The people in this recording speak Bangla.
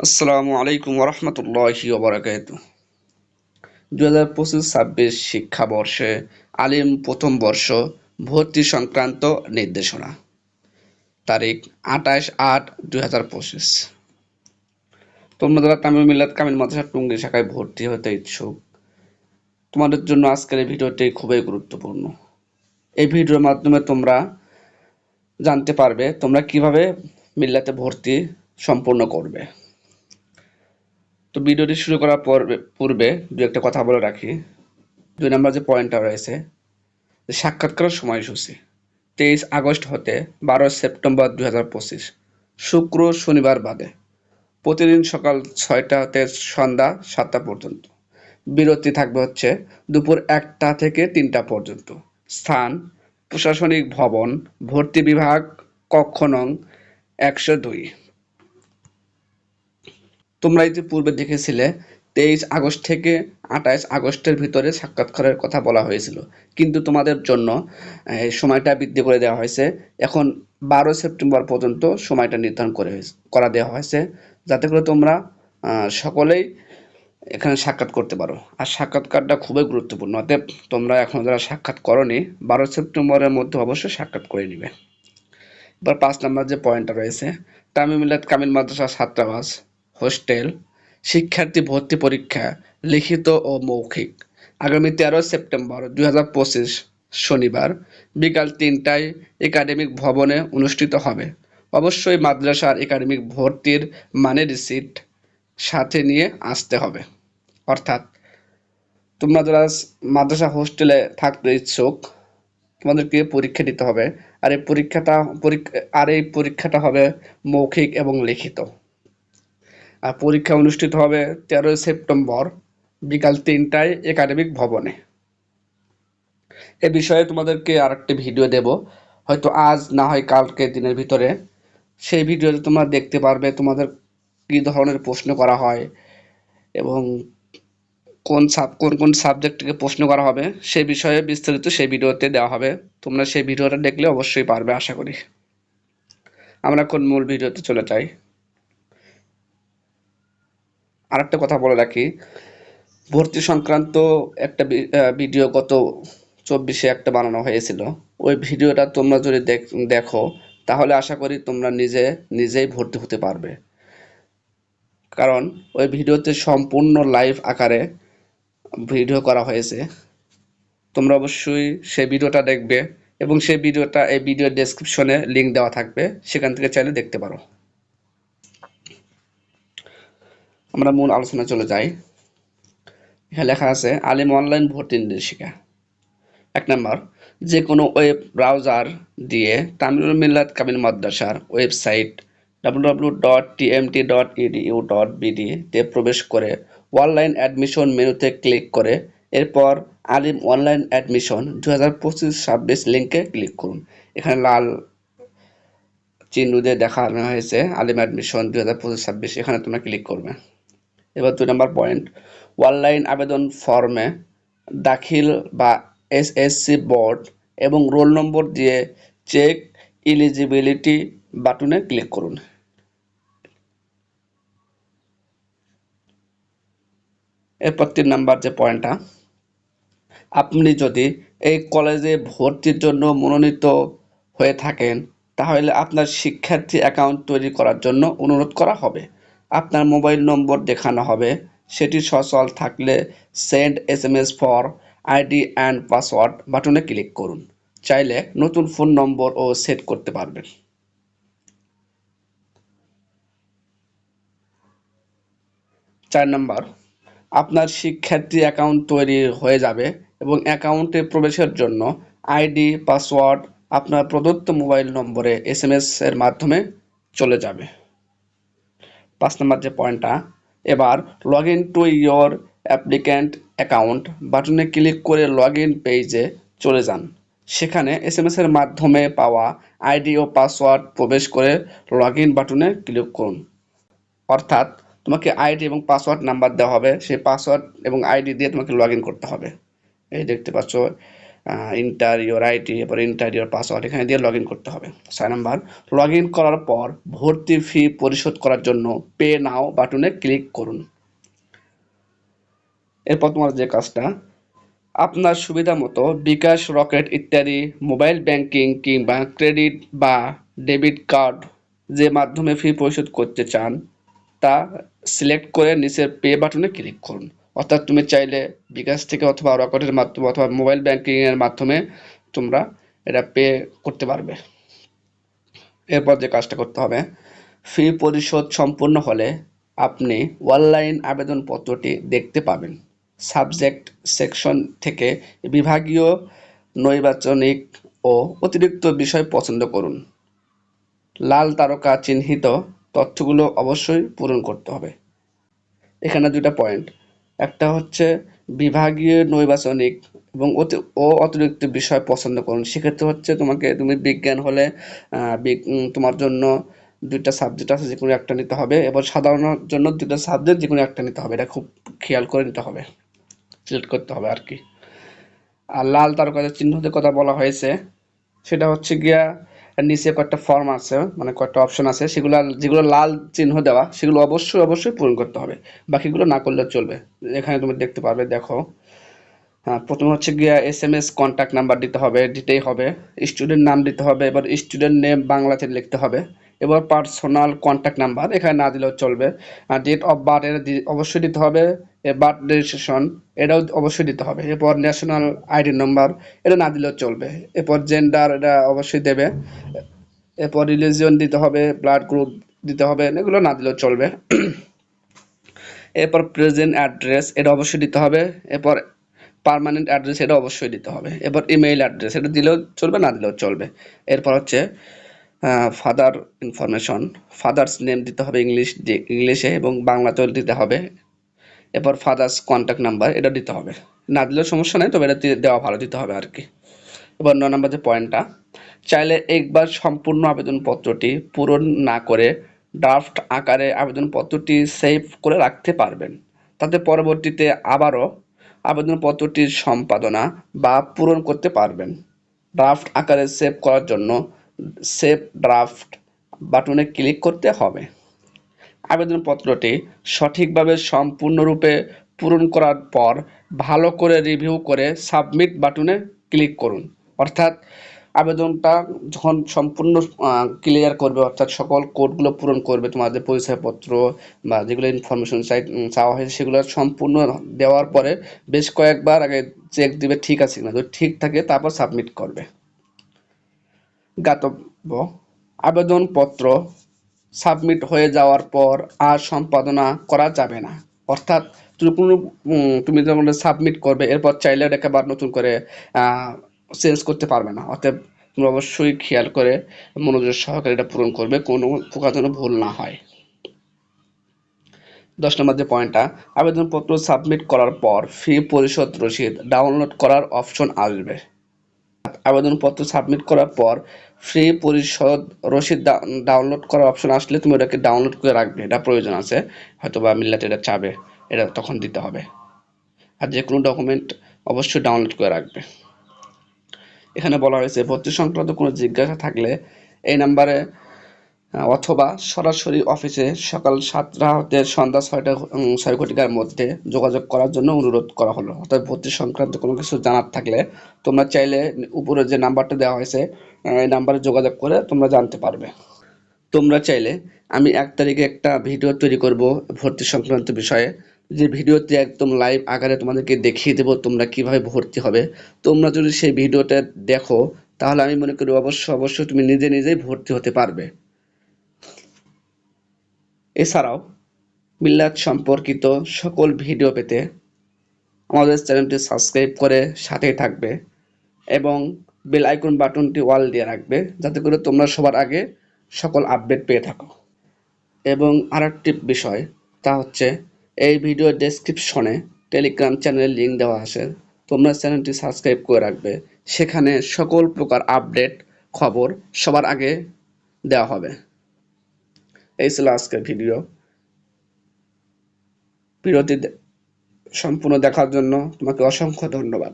আসসালামু আলাইকুম ওরহমতুল্লাহি ওবারাকাতুহু। 2025-26 শিক্ষাবর্ষে আলিম প্রথম বর্ষ ভর্তি সংক্রান্ত নির্দেশনা। তারিখ 28/8/2025। তোমরা যারা তামিল মিল্লাত কামিল মাদ্রাসা টুঙ্গী শাখায় ভর্তি হতে ইচ্ছুক, তোমাদের জন্য আজকের এই ভিডিওটি খুবই গুরুত্বপূর্ণ। এই ভিডিওর মাধ্যমে তোমরা জানতে পারবে তোমরা কিভাবে মিল্লাতে ভর্তি সম্পূর্ণ করবে। তো ভিডিওটি শুরু করার পূর্বে দু একটা কথা বলে রাখি। 2 নম্বর যে পয়েন্টটা রয়েছে, সাক্ষাৎকারের সময়সূচি 23 আগস্ট হতে 12 সেপ্টেম্বর 2025, শুক্র শনিবার বাদে, প্রতিদিন সকাল 6টা হতে সন্ধ্যা 7টা পর্যন্ত। বিরতি থাকবে হচ্ছে দুপুর 1টা থেকে 3টা পর্যন্ত। স্থান প্রশাসনিক ভবন, ভর্তি বিভাগ, কক্ষ নং 102। তোমরা এই যে পূর্বে দেখেছিলে 23 আগস্ট থেকে 28 আগস্টের ভিতরে সাক্ষাৎকারের কথা বলা হয়েছিল, কিন্তু তোমাদের জন্য এই সময়টা বৃদ্ধি করে দেওয়া হয়েছে। এখন 12 সেপ্টেম্বর পর্যন্ত সময়টা নির্ধারণ করা দেওয়া হয়েছে, যাতে করে তোমরা সকলেই এখানে সাক্ষাৎ করতে পারো। আর সাক্ষাৎকারটা খুবই গুরুত্বপূর্ণ, অতএব তোমরা এখন যারা সাক্ষাৎ করনি 12 সেপ্টেম্বরের মধ্যে অবশ্যই সাক্ষাৎ করে নিবে। এবার 5 নম্বর যে পয়েন্টটা রয়েছে, তামিল মিল্লাত কামিল মাদ্রাসা ছাত্রাবাস, হোস্টেল, শিক্ষার্থী ভর্তি পরীক্ষা লিখিত ও মৌখিক আগামী 13 সেপ্টেম্বর 2025 শনিবার বিকাল 3টায় একাডেমিক ভবনে অনুষ্ঠিত হবে। অবশ্যই মাদ্রাসার একাডেমিক ভর্তির মানের রিসিট সাথে নিয়ে আসতে হবে। অর্থাৎ তোমরা যারা মাদ্রাসা হোস্টেলে থাকতে ইচ্ছুক, তোমাদেরকে পরীক্ষা দিতে হবে। আর এই পরীক্ষাটা হবে মৌখিক এবং লিখিত। আর পরীক্ষা অনুষ্ঠিত হবে 13 সেপ্টেম্বর বিকাল 3টায় একাডেমিক ভবনে। এ বিষয়ে তোমাদেরকে আরেকটি ভিডিও দেব, হয়তো আজ না হয় কালকে দিনের ভিতরে। সেই ভিডিওতে তোমরা দেখতে পারবে তোমাদের কি ধরনের প্রশ্ন করা হয় এবং কোন সাবজেক্ট থেকে প্রশ্ন করা হবে সেই বিষয়ে বিস্তারিত সেই ভিডিওতে দেওয়া হবে। তোমরা সেই ভিডিওটা দেখলে অবশ্যই পারবে আশা করি। আমরা এখন মূল ভিডিওতে চলে যাই। আরেকটা কথা বলে রাখি, ভর্তি সংক্রান্ত একটা ভিডিও গত 24-এ একটা বানানো হয়েছিল। ওই ভিডিওটা তোমরা যদি দেখো তাহলে আশা করি তোমরা নিজেই ভর্তি হতে পারবে, কারণ ওই ভিডিওতে সম্পূর্ণ লাইভ আকারে ভিডিও করা হয়েছে। তোমরা অবশ্যই সেই ভিডিওটা দেখবে এবং সেই ভিডিওটা এই ভিডিও ডেসক্রিপশনে লিংক দেওয়া থাকবে, সেখান থেকে চাইলে দেখতে পারো। আমরা মূল আলোচনায় চলে যাই। এখানে লেখা আছে আলিম অনলাইন ভর্তি নির্দেশিকা। 1 নম্বর, যে কোনো ওয়েব ব্রাউজার দিয়ে তামিল মিল্লাত কামিল মাদ্রাসার ওয়েবসাইট www.tmt.edu.bd তে প্রবেশ করে অনলাইন অ্যাডমিশন মেনুতে ক্লিক করে এরপর আলিম অনলাইন অ্যাডমিশন 2025-26 লিঙ্কে ক্লিক করুন। এখানে লাল চিহ্ন দিয়ে দেখানো হয়েছে আলিম অ্যাডমিশন 2025-26, এখানে তোমরা ক্লিক করবে। এবার 2 নম্বর পয়েন্ট, অনলাইন আবেদন ফর্মে দাখিল বা এসএসসি বোর্ড এবং রোল নম্বর দিয়ে চেক এলিজিবিলিটি বাটনে ক্লিক করুন। এরপর 3 নম্বর যে পয়েন্টটা, আপনি যদি এই কলেজে ভর্তির জন্য মনোনীত হয়ে থাকেন তাহলে আপনার শিক্ষার্থী অ্যাকাউন্ট তৈরি করার জন্য অনুরোধ করা হবে। আপনার মোবাইল নম্বর দেখানো হবে, সেটি সচল থাকলে send SMS for ID and password বাটনে ক্লিক করুন। চাইলে নতুন ফোন নম্বরও সেট করতে পারবেন। 4 নম্বর, আপনার শিক্ষার্থী অ্যাকাউন্ট তৈরি হয়ে যাবে এবং অ্যাকাউন্টে প্রবেশের জন্য আইডি পাসওয়ার্ড আপনার প্রদত্ত মোবাইল নম্বরে এসএমএস এর মাধ্যমে চলে যাবে। 5 নম্বর যে পয়েন্টটা, এবার log in to your applicant account বাটনে ক্লিক করে লগ ইন পেজে চলে যান। সেখানে এসএমএস এর মাধ্যমে পাওয়া আইডি ও পাসওয়ার্ড প্রবেশ করে লগ ইন বাটনে ক্লিক করুন। অর্থাৎ তোমাকে আইডি এবং পাসওয়ার্ড নাম্বার দেওয়া হবে, সেই পাসওয়ার্ড এবং আইডি দিয়ে তোমাকে লগ ইন করতে হবে। এই দেখতে পাচ্ছ ইন্টার ইউর আইডি, এরপর ইন্টার ইউর পাসওয়ার্ড এখানে দিয়ে লগ ইন করতে হবে। 6 নাম্বার, লগ ইন করার পর ভর্তি ফি পরিশোধ করার জন্য পে নাও বাটনে ক্লিক করুন। এরপর তোমার যে কাজটা, আপনার সুবিধা মতো বিকাশ, রকেট ইত্যাদি মোবাইল ব্যাংকিং কিংবা ক্রেডিট বা ডেবিট কার্ড যে মাধ্যমে ফি পরিশোধ করতে চান তা সিলেক্ট করে নিচের পে বাটনে ক্লিক করুন। অর্থাৎ তুমি চাইলে বিকাশ থেকে অথবা রকেটের মাধ্যমে অথবা মোবাইল ব্যাংকিং এর মাধ্যমে তোমরা এটা পে করতে পারবে। এরপর যে কাজটা করতে হবে, ফি পরিশোধ সম্পূর্ণ হলে আপনি অনলাইন আবেদনপত্রটি দেখতে পাবেন। সাবজেক্ট সেকশন থেকে বিভাগীয়, নৈর্বাচনিক ও অতিরিক্ত বিষয় পছন্দ করুন। লাল তারকা চিহ্নিত তথ্যগুলো অবশ্যই পূরণ করতে হবে। এখানে দুইটা পয়েন্ট, একটা হচ্ছে বিভাগীয়, নৈর্বাচনিক এবং অতিরিক্ত বিষয় পছন্দ করুন। সেক্ষেত্রে হচ্ছে তুমি বিজ্ঞান হলে তোমার জন্য দুইটা সাবজেক্ট আছে, যে কোনো একটা নিতে হবে, এবং সাধারণের জন্য দুইটা সাবজেক্ট যে কোনো একটা নিতে হবে। এটা খুব খেয়াল করে নিতে হবে, সিলেক্ট করতে হবে আর কি। আর লাল তারকার চিহ্নতে কথা বলা হয়েছে, সেটা হচ্ছে গিয়া নিচে কয়েকটা ফর্ম আছে, মানে কয়েকটা অপশন আছে, যেগুলো লাল চিহ্ন দেওয়া সেগুলো অবশ্যই অবশ্যই পূরণ করতে হবে, বাকিগুলো না করলে চলবে। এখানে তুমি দেখতে পারবে, দেখো। হ্যাঁ, প্রথমে হচ্ছে গিয়া SMS কন্ট্যাক্ট নাম্বার দিতেই হবে, স্টুডেন্ট নাম দিতে হবে, এবার স্টুডেন্ট নেম বাংলাতে লিখতে হবে, এবার পার্সোনাল কন্ট্যাক্ট নাম্বার এখানে না দিলেও চলবে, আর ডেট অফ বার্থ এটা অবশ্যই দিতে হবে, বার্থ রেজিস্ট্রেশন এটাও অবশ্যই দিতে হবে, এরপর ন্যাশনাল আইডি নাম্বার এটা না দিলেও চলবে, এরপর জেন্ডার এটা অবশ্যই দেবে, এরপর রিলিজিয়ন দিতে হবে, ব্লাড গ্রুপ দিতে হবে, এগুলো না দিলেও চলবে। এরপর প্রেজেন্ট অ্যাড্রেস এটা অবশ্যই দিতে হবে, এরপর পার্মানেন্ট অ্যাড্রেস এটা অবশ্যই দিতে হবে, এরপর ইমেইল অ্যাড্রেস এটা দিলেও চলবে, না দিলেও চলবে। এরপর হচ্ছে ফাদার ইনফরমেশন, ফাদার্স নেম দিতে হবে ইংলিশে এবং বাংলাতেও দিতে হবে, এরপর ফাদার্স কন্ট্যাক্ট নাম্বার এটা দিতে হবে, না দিলেও সমস্যা নেই, তবে এটা দেওয়া ভালো, দিতে হবে আর কি। এবার 9 নম্বর যে পয়েন্টটা, চাইলে একবার সম্পূর্ণ আবেদনপত্রটি পূরণ না করে ড্রাফট আকারে আবেদনপত্রটি সেভ করে রাখতে পারবেন। তাতে পরবর্তীতে আবারও আবেদনপত্রটির সম্পাদনা বা পূরণ করতে পারবেন। ড্রাফট আকারে সেভ করার জন্য সেভ ড্রাফট বাটনে ক্লিক করতে হবে। আবেদনপত্রটি সঠিকভাবে সম্পূর্ণরূপে পূরণ করার পর ভালো করে রিভিউ করে সাবমিট বাটনে ক্লিক করুন। অর্থাৎ আবেদনটা যখন সম্পূর্ণ ক্লিয়ার করবে, অর্থাৎ সকল কোডগুলো পূরণ করবে, তোমাদের পরিচয়পত্র বা যেগুলো ইনফরমেশন চাওয়া হয়েছে সেগুলো সম্পূর্ণ দেওয়ার পরে বেশ কয়েকবার আগে চেক দিবে ঠিক আছে কিনা, যদি ঠিক থাকে তারপর সাবমিট করবে। জ্ঞাতব্য, আবেদনপত্র সাবমিট হয়ে যাওয়ার পর আর সম্পাদনা করা যাবে না। অর্থাৎ তুমি যখন সাবমিট করবে এরপর চাইলে এটাকে আবার নতুন করে চেঞ্জ করতে পারবে না। অতএব তুমি অবশ্যই খেয়াল করে মনোযোগ সহকারে এটা পূরণ করবে, কোনো প্রকার যেন ভুল না হয়। 10 নম্বর যে পয়েন্টটা, আবেদনপত্র সাবমিট করার পর ফি পরিশোধ রসিদ ডাউনলোড করার অপশন আসবে। আবেদনপত্র সাবমিট করার পর ফি পরিশোধ রসিদ ডাউনলোড করার অপশন আসলে তুমি ওটাকে ডাউনলোড করে রাখবে, এটা প্রয়োজন আছে, হয়তো বা মিল্লাতে এটা চাবে, এটা তখন দিতে হবে। আর যে কোনো ডকুমেন্ট অবশ্যই ডাউনলোড করে রাখবে। এখানে বলা হয়েছে ভর্তি সংক্রান্ত কোনো জিজ্ঞাসা থাকলে এই নাম্বারে অথবা সরাসরি অফিসে সকাল 7টা হতে সন্ধ্যা 6 ঘটিকার মধ্যে যোগাযোগ করার জন্য অনুরোধ করা হলো। অর্থাৎ ভর্তি সংক্রান্ত কোনো কিছু জানার থাকলে তোমরা চাইলে উপরে যে নাম্বারটা দেওয়া হয়েছে এই নাম্বারে যোগাযোগ করে তোমরা জানতে পারবে। তোমরা চাইলে আমি 1 তারিখে একটা ভিডিও তৈরি করব ভর্তি সংক্রান্ত বিষয়ে, যে ভিডিওতে একদম লাইভ আকারে তোমাদেরকে দেখিয়ে দেবো তোমরা কিভাবে ভর্তি হবে। তোমরা যদি সেই ভিডিওটা দেখো তাহলে আমি মনে করি অবশ্যই তুমি নিজেই ভর্তি হতে পারবে। এছাড়াও মিল্লাত সম্পর্কিত সকল ভিডিও পেতে আমাদের চ্যানেলটি সাবস্ক্রাইব করে সাথেই থাকবে এবং বেল আইকন বাটনটি অল দিয়ে রাখবে, যাতে করে তোমরা সবার আগে সকল আপডেট পেয়ে থাকো। এবং আরেকটি বিষয়, তা হচ্ছে এই ভিডিও ডেসক্রিপশনে টেলিগ্রাম চ্যানেলের লিঙ্ক দেওয়া আছে, তোমরা চ্যানেলটি সাবস্ক্রাইব করে রাখবে, সেখানে সকল প্রকার আপডেট খবর সবার আগে দেওয়া হবে। এই ছিল আজকের ভিডিওটি সম্পূর্ণ দেখার জন্য তোমাকে অসংখ্য ধন্যবাদ।